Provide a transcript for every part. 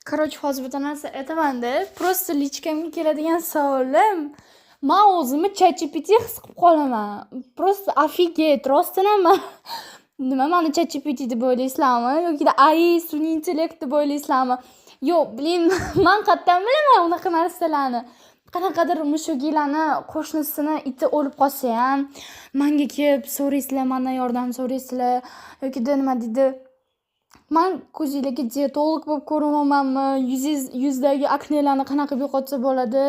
Короче, hozir bitta narsa aytaman-da. Просто lichkamga keladigan savolim, men o'zimni ChatGPT his qilib qolaman. Просто офигеть, rostdan ham nima meni ChatGPT deb o'ylaysizlarmi yoki AI sun'iy intellekt deb o'ylaysizlarmi? Yo'q, blin, men qayerdan bilaman unaqa narsalarni. Qanaqadir mushuginglarni qo'shnisini iti o'lib qolsa ham menga kelib so'raysizlar, mendan yordam so'raysizlar yoki nima deydi, men ko'zingizga dietolog bo'lib ko'rinamanmi? Yuzdagi aknelarni qanaqa yo'qotsa bo'ladi?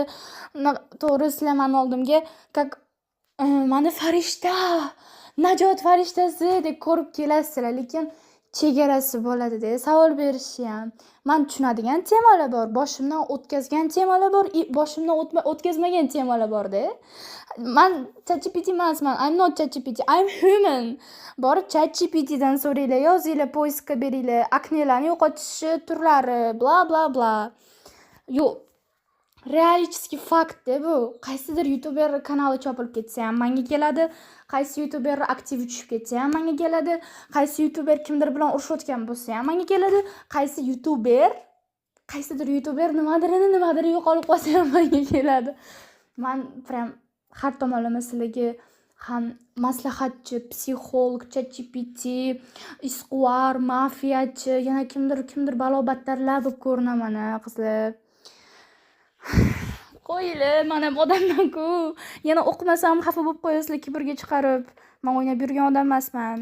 To'g'ri, sizlar meni oldimga как meni farishta, najot farishtasi deb ko'rib kelasizlar, lekin chegarasi bo'ladi-da. Savol berishni ham. Men tushunadigan temalar bor, boshimdan o'tkazgan temalar bor, boshimdan o'tkazmagan temalar bor-da. Men ChatGPT emasman. I'm not ChatGPT, I'm human. Borib ChatGPTdan so'ranglar, yozinglar, poiskka beringlar, aknelarni yo'qotishi turlari, bla bla bla. Yo'q. Realический fakt-da bu. Qaysidir youtuber kanali chopilib ketsa ham menga keladi, qaysi youtuber aktivi tushib ketsa ham menga keladi, qaysi youtuber kimdir bilan urushayotgan bo'lsa ham menga keladi, qaysidir youtuber nimadir yo'qolib qolsa ham menga keladi. Men prям har tomonlama sizlarga ham maslahatchi, psixolog, ChatGPT, isquvar, mafiyachi, yana kimdir balo-battarlar bo'lib ko'rinaman, qizlar. Qo'yinglar, men ham odamman-ku. Yana o'qimasam xafa bo'lib qo'yasizlar kibrga chiqarib. Men o'ynab yurgan odam emasman.